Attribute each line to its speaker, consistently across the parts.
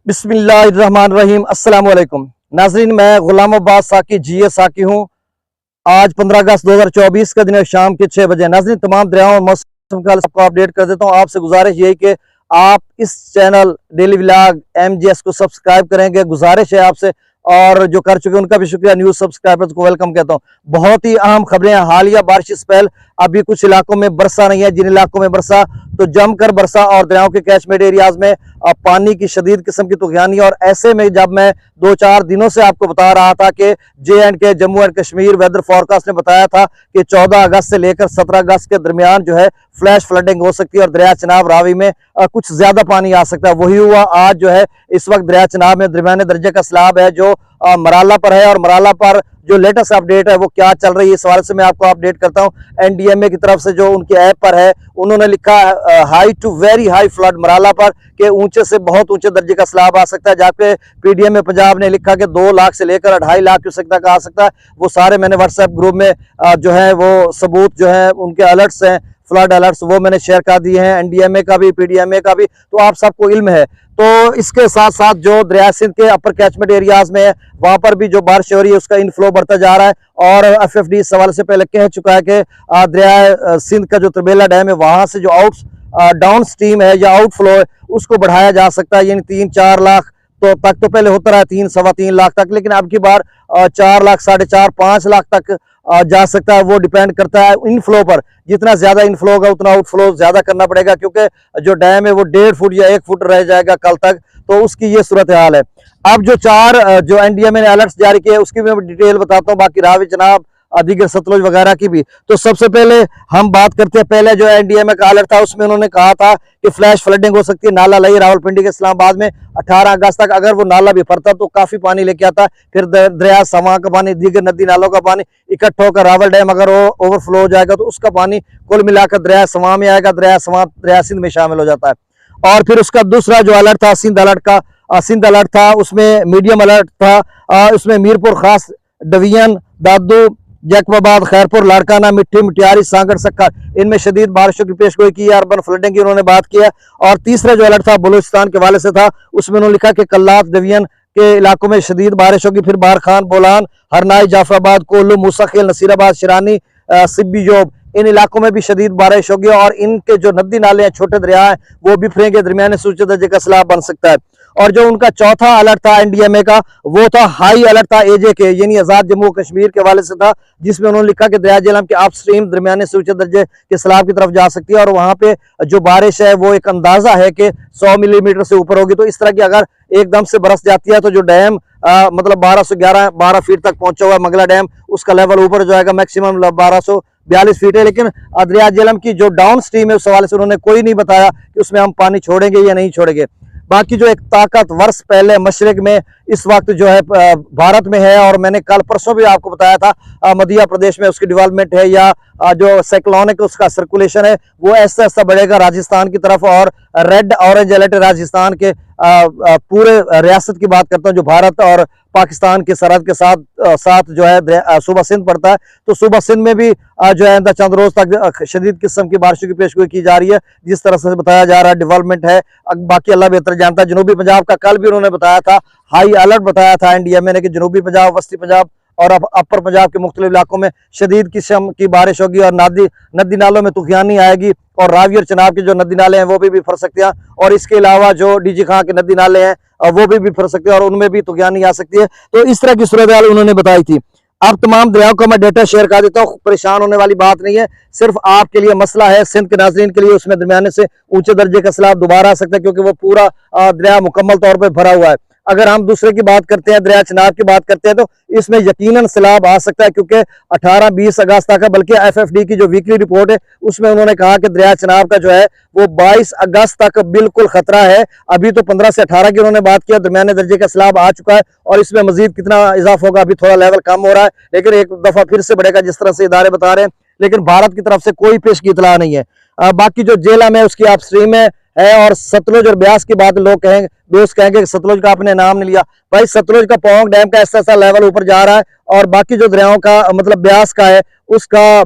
Speaker 1: बिस्मिल्लाहिर्रहमानिर्रहीम। अस्सलाम वालेकुम नाजरीन, मैं गुलाम अब्बास साकी GA साकी हूँ। आज 15 अगस्त 2024 का दिन है, शाम के 6 बजे। नाजरीन, तमाम दरियाओं और मौसम का आपको अपडेट कर देता हूँ। आपसे गुजारिश यही कि आप इस चैनल डेली व्लॉग MGS को सब्सक्राइब करेंगे, गुजारिश है आपसे। और जो कर चुके उनका भी शुक्रिया। न्यूज सब्सक्राइबर्स को वेलकम कहता हूँ। बहुत ही अहम खबरें, हालिया बारिश स्पेल। अभी कुछ इलाकों में बरसा नहीं है, जिन इलाकों में बरसा तो जमकर बरसा और दरियाओं के कैचमेंट एरियाज में पानी की शदीद किस्म की तुगयानी। और ऐसे में जब मैं 2-4 दिनों से आपको बता रहा था कि JNK Jammu and Kashmir weather forecast ने बताया था कि 14 अगस्त से लेकर 17 अगस्त के दरमियान जो है फ्लैश फ्लडिंग हो सकती है और दरिया चनाब रावी में कुछ ज्यादा पानी आ सकता है। वही हुआ आज जो है। इस वक्त दरिया चनाब में दरमियाने दर्जे का सैलाब है जो मराला पर है। और मराला पर जो लेटेस्ट अपडेट है वो क्या चल रही है, इस वाले से मैं आपको अपडेट करता हूं। NDMA की तरफ से जो उनके ऐप पर है, उन्होंने लिखा high to very high flood Marala पर, के ऊंचे से बहुत ऊंचे दर्जे का सैलाब आ सकता है। जबकि PDM पंजाब ने लिखा कि 2 लाख से लेकर 2.5 लाख क्यूसेक तक आ सकता है। वो सारे मैंने व्हाट्सएप ग्रुप में जो है वो सबूत जो है उनके अलर्ट्स हैं, फ्लड अलर्ट्स, वो मैंने शेयर कर दिए हैं। NDMA का भी, PDMA का भी, तो आप सबको इल्म है। तो इसके साथ साथ जो दरिया सिंध के अपर कैचमेंट एरियाज में है, वहां पर भी जो बारिश हो रही है उसका इनफ्लो बढ़ता जा रहा है। और FFD इस सवाल से पहले कह चुका है कि दरिया सिंध का जो तरबेला डैम है, वहां से जो डाउन स्ट्रीम है या आउटफ्लो है उसको बढ़ाया जा सकता है। यानी 3-4 लाख तो पहले होता रहा 3-3.25 लाख तक, लेकिन अब की बार 4 लाख, 4.5-5 लाख तक जा सकता है। वो डिपेंड करता है इनफ्लो पर। जितना ज्यादा इनफ्लो होगा उतना आउटफ्लो ज्यादा करना पड़ेगा, क्योंकि जो डैम है वो 1.5 फुट या 1 फुट रह जाएगा कल तक। तो उसकी ये सूरत हाल है। अब जो 4 जो NDMA ने अलर्ट्स जारी किए उसकी भी मैं डिटेल बताता हूँ, बाकी रावी चनाब दीगर सतलुज वगैरह की भी। तो सबसे पहले हम बात करते हैं, पहले जो NDMA का अलर्ट था उसमें उन्होंने कहा था कि फ्लैश फ्लडिंग हो सकती है। नाला लई रावलपिंडी के इस्लामाबाद में 18 अगस्त तक अगर वो नाला भी फरता तो काफी पानी लेके आता। फिर दरिया समा का पानी, दीगर नदी नालों का पानी इकट्ठा होकर रावल डैम अगर वो ओवरफ्लो हो जाएगा तो उसका पानी कुल मिलाकर दरिया समा में आएगा। दरिया समा दरिया सिंध में शामिल हो जाता है। और फिर उसका दूसरा जो अलर्ट था सिंध अलर्ट था, उसमें मीडियम अलर्ट था। उसमें मीरपुर खास डिवीजन, दादू, जैकबाबाद, खैरपुर, लाड़काना, मिट्टी, मिटियारी, सांगड़, सक्कर, इनमें शदीद बारिशों की पेशगोई की है। अर्बन फ्लडिंग की उन्होंने बात की है। और तीसरा जो अलर्ट था बलूचिस्तान के हवाले से था, उसमें उन्होंने लिखा कि कल्लात डिवीजन के इलाकों में शदीद बारिश होगी। फिर बारखान, बोलान, हरनाई, जाफराबाद, कोल्लू, मूसाखेल, नसीराबाद, शिरानी, सिब्बी जोब, इन इलाकों में भी शदीद बारिश होगी। और इनके जो नदी नाले हैं, छोटे दरिया हैं, वो बिफरेंगे, दरमियाने से ऊंचे दर्जे का सैलाब बन सकता है। और जो उनका चौथा अलर्ट था NDMA का, वो था हाई अलर्ट था AJK यानी आजाद जम्मू कश्मीर के हवाले से था, जिसमें उन्होंने लिखा कि दरिया झेलम के अपस्ट्रीम दरमियाने से ऊंचे दर्जे के सैलाब की तरफ जा सकती है। और वहां पे जो बारिश है वो एक अंदाजा है कि 100 मिलीमीटर से ऊपर होगी। तो इस तरह की अगर एकदम से बरस जाती है तो जो डैम मतलब 12 फीट तक पहुंचा हुआ मंगला डैम, उसका लेवल ऊपर जाएगा, मैक्सिमम 1242 फीट है। लेकिन दरिया झेलम की जो डाउन स्ट्रीम है उस हवाले से उन्होंने कोई नहीं बताया कि उसमें हम पानी छोड़ेंगे या नहीं छोड़ेंगे। बाकी जो एक ताकतवर स्पेल है मशरक में इस वक्त जो है भारत में है, और मैंने कल परसों भी आपको बताया था मध्य प्रदेश में उसकी डेवलपमेंट है या जो साइक्लोनिक उसका सर्कुलेशन है वो ऐसा ऐसा बढ़ेगा राजस्थान की तरफ। और रेड ऑरेंज अलर्ट राजस्थान के पूरे रियासत की बात करता हूँ, जो भारत और पाकिस्तान के सरहद के साथ जो है सूबा सिंध पड़ता है। तो सूबा सिंध में भी जो है चंद रोज तक शदीद किस्म की बारिशों की पेशगोई की जा रही है, जिस तरह से बताया जा रहा है डेवलपमेंट है। बाकी अल्लाह बेहतर जानता है। जनूबी पंजाब का कल भी उन्होंने बताया था, हाई अलर्ट बताया था NDMA ने कि जनूबी पंजाब, वस्ती पंजाब और अपर पंजाब के मुख्तलिफ इलाकों में शदीद किस्म की बारिश होगी और नदी नालों में तूफानी आएगी। और रावी और चनाब के जो नदी नाले हैं वो भी फर सकते हैं। और इसके अलावा जो DG खां के नदी नाले हैं वो भी फर सकते हैं और उनमें भी तूफानी आ सकती है। तो इस तरह की सूरत हाल उन्होंने बताई थी। अब तमाम दरियाओं का मैं डेटा शेयर कर देता हूँ, परेशान होने वाली बात नहीं है, सिर्फ आपके लिए मसला है सिंध के नाज़रीन के लिए। उसमें दरमियाने से ऊंचे दर्जे का सैलाब दोबारा आ सकता है, क्योंकि वो पूरा दरिया मुकम्मल तौर पर भरा हुआ है। अगर हम दूसरे की बात करते हैं, दरिया चनाब की बात करते हैं, तो इसमें यकीनन सैलाब आ सकता है, क्योंकि 18-20 अगस्त तक है। बल्कि FFD की जो वीकली रिपोर्ट है उसमें उन्होंने कहा कि दरिया चनाब का जो है वो 22 अगस्त तक बिल्कुल खतरा है। अभी तो 15 से 18 की उन्होंने बात किया, दरमियाने दर्जे का सैलाब आ चुका है और इसमें मजीद कितना इजाफा होगा अभी थोड़ा लेवल कम हो रहा है, लेकिन एक दफा फिर से बढ़ेगा जिस तरह से इदारे बता रहे हैं। लेकिन भारत की तरफ से कोई पेशगी इतला नहीं है। बाकी जो झेलम है उसकी अपस्ट्रीम में है। और सतलुज और ब्यास की बात लोग कहेंगे, दोस्त कहेंगे कि सतलुज का आपने नाम नहीं लिया। भाई सतलुज का पौंग डैम का ऐसा लेवल ऊपर जा रहा है, और बाकी जो दरियाओं का मतलब ब्यास का है, उसका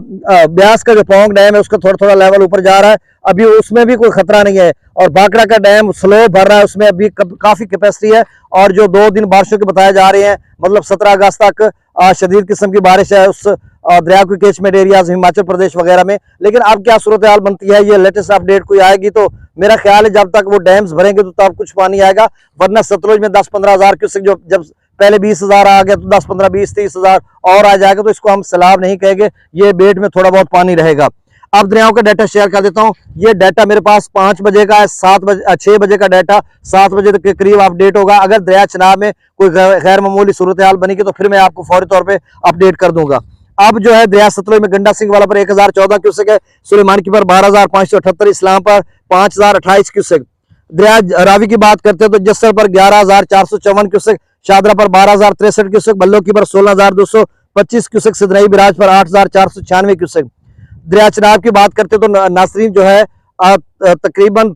Speaker 1: ब्यास का जो पौंग डैम है उसका थोड़ा थोड़ा लेवल ऊपर जा रहा है। अभी उसमें भी कोई खतरा नहीं है। और भाखड़ा का डैम स्लो भर रहा है, उसमें अभी काफी कैपेसिटी है। और जो 2 दिन बारिशों के बताए जा रहे हैं, मतलब 17 अगस्त तक शदीद किस्म की बारिश है उस दरिया के कैचमेंट एरियाज हिमाचल प्रदेश वगैरह में। लेकिन अब क्या सूरत हाल बनती है, ये लेटेस्ट अपडेट कोई आएगी तो मेरा ख्याल है जब तक वो डैम्स भरेंगे तो तब कुछ पानी आएगा। वरना सतलुज में 10-15 हजार क्यूसेक, जो जब पहले 20,000 आ गया तो 10-15-20-30,000 और आ जाएगा, तो इसको हम सैलाब नहीं कहेंगे, ये बेट में थोड़ा बहुत पानी रहेगा। अब दरियाओं का डाटा शेयर कर देता हूँ। ये डाटा मेरे पास 5 बजे का है, 6 बजे का डाटा 7 बजे के करीब अपडेट होगा। अगर दरिया चनाब में कोई गैर मामूली सूरत हाल बनेगी तो फिर मैं आपको फौरी तौर पे अपडेट कर दूंगा। अब जो है दरिया सतलुज में गंडा सिंह वाला पर 1014 क्यूसेक है, सुलेमान की पर 12,578, इस्लाम पर 5,028 क्यूसेक। दरिया रावी की बात करते हैं तो जस्सर पर 11,454 क्यूसेक, शादरा पर 12,063 क्यूसेक, बल्लो की पर 16,225 क्यूसेक, सिदनई बिराज पर 8,496 क्यूसेक। दरिया चनाब की बात करते तो नासरीन जो है तकरीबन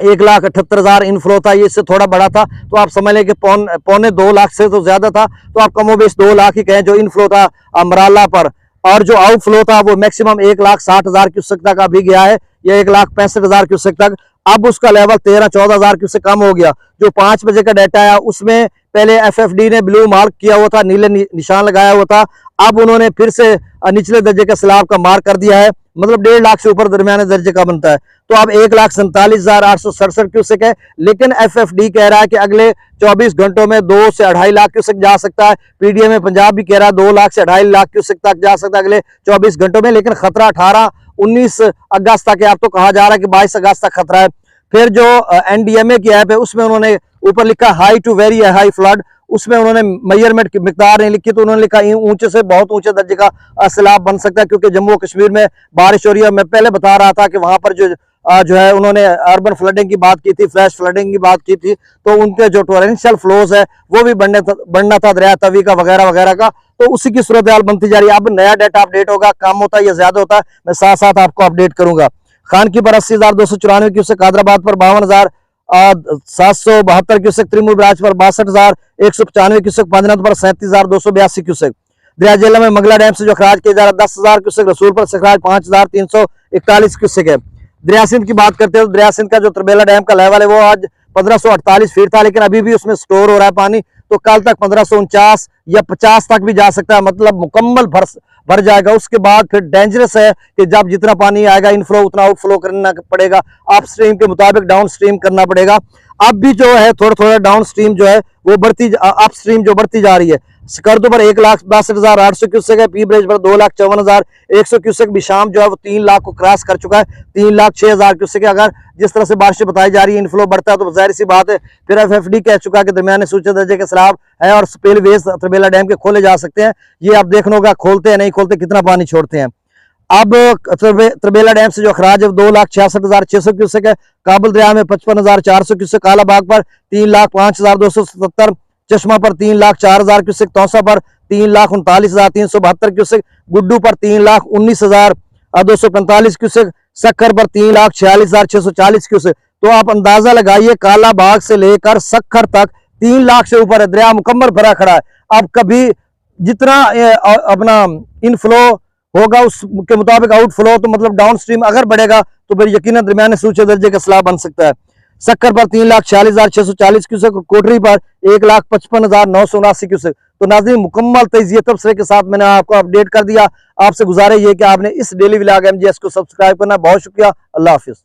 Speaker 1: 1,78,000 इनफ्लो था, ये इससे थोड़ा बड़ा था, तो आप समझ लें कि पौने 2 लाख से तो ज्यादा था, तो आप कमोबेश 2 लाख ही कहें जो इनफ्लो था मराला पर। और जो आउटफ्लो था वो मैक्सिमम 1,60,000 क्यूसेक तक अभी गया है, या 1,65,000 क्यूसेक तक। अब उसका लेवल 13-14,000 क्यूसेक कम हो गया। जो 5 बजे का डाटा है उसमें पहले FFD ने ब्लू मार्क किया हुआ था, नीले निशान लगाया हुआ था, अब उन्होंने फिर से निचले दर्जे का सैलाब का मार्क कर दिया है, मतलब 1.5 लाख से ऊपर दरमियाने दर्जे का बनता है। तो अब 1,47,867 क्यूसेक है। लेकिन FFD कह रहा है कि अगले 24 घंटों में 2 से 2.5 लाख क्यूसेक जा सकता है। PDM पंजाब भी कह रहा है 2 लाख से 2.5 लाख क्यूसेक तक जा सकता है अगले 24 घंटों में। लेकिन खतरा 18-19 अगस्त तक है, अब तो कहा जा रहा है कि 22 अगस्त तक खतरा है। फिर जो NDMA की ऐप है उसमें उन्होंने ऊपर लिखा high to very high flood, उसमें उन्होंने मेजरमेंट की मिकदार नहीं लिखी, तो उन्होंने लिखा ऊंचे से बहुत ऊंचे दर्जे का सैलाब बन सकता है, क्योंकि जम्मू कश्मीर में बारिश हो रही है। मैं पहले बता रहा था कि वहां पर जो है उन्होंने अर्बन फ्लडिंग की बात की थी, फ्लैश फ्लडिंग की बात की थी, तो उनके जो टोरेंशियल फ्लोज है वो भी बढ़ना था दरिया तवी का वगैरह वगैरह का, तो उसी की सूरत हाल बनती जा रही है। अब नया डाटा अपडेट होगा, कम होता है या ज्यादा होता है, मैं साथ साथ आपको अपडेट करूंगा। खान की पर 80,294 क्यूसेक, हैदराबाद पर 52,772 क्यूसेक, त्रिमूर ब्राज पर 62,195 क्यूसेक, पंजनाथ पर 37,282 क्यूसेक। दरिया जेला में मंगला डैम से जो खराज किया जा रहा है 10,000 क्यूसेक, रसूल पर खराज 5,341 क्यूसेक है। दरिया सिंध की बात करते हैं तो दरिया सिंध का जो तरबेला डैम का लेवल है वो आज 1548 फीट था, लेकिन अभी भी उसमें स्टोर हो रहा है पानी, तो कल तक 1549 या 50 तक भी जा सकता है, मतलब मुकम्मल भर जाएगा। उसके बाद फिर डेंजरस है कि जब जितना पानी आएगा इनफ्लो उतना आउटफ्लो करना पड़ेगा, अप स्ट्रीम के मुताबिक डाउन स्ट्रीम करना पड़ेगा। अब भी जो है थोड़ा थोड़ा डाउन स्ट्रीम जो है वो बढ़ती, अप स्ट्रीम जो बढ़ती जा रही है। स्कर्दो पर 1,62,800 क्यूसेक है, पी ब्रिज पर 2,54,100 क्यूसेक, भी शाम जो है वो 3 लाख को क्रॉस कर चुका है, 3,06,000 क्यूसेक है। अगर जिस तरह से बारिश बताई जा रही है इनफ्लो बढ़ता है तो जाहिर सी बात है फिर FFD कह चुका है कि दरमियाने सूचे दर्जे के सैलाब है और स्पिलवेज तरबेला डैम के खोले जा सकते हैं। ये आप देखना होगा खोलते हैं नहीं खोलते, कितना पानी छोड़ते हैं। अब तरबेला डैम से जो खराज है 2,66,600 क्यूसेक है, काबुल दरिया में 55,400 क्यूसेक, कालाबाग पर 3,05,277, चश्मा पर 3,04,000 क्यूसेक, तौसा पर 3,39,372 क्यूसेक, गुड्डू पर 3,19,245 क्यूसेक, सक्खर पर 3,46,640 क्यूसेक। तो आप अंदाजा लगाइए कालाबाग से लेकर सक्खर तक 3 लाख से ऊपर है, दरिया मुकम्मल भरा खड़ा है। अब कभी जितना अपना इनफ्लो होगा उसके मुताबिक आउटफ्लो, तो मतलब डाउन स्ट्रीम अगर बढ़ेगा तो फिर यकीनन दरमियाने सूचे दर्जे का सैलाब बन सकता है। सक्कर पर 3,46,640 क्यूसेक, कोटरी पर 1,55,979 क्यूसेक। तो नाज़रीन मुकम्मल तजिए तबसरे के साथ मैंने आपको अपडेट कर दिया। आपसे गुजारिश ये कि आपने इस डेली व्लॉग MGS को सब्सक्राइब करना। बहुत शुक्रिया, अल्लाह हाफिज।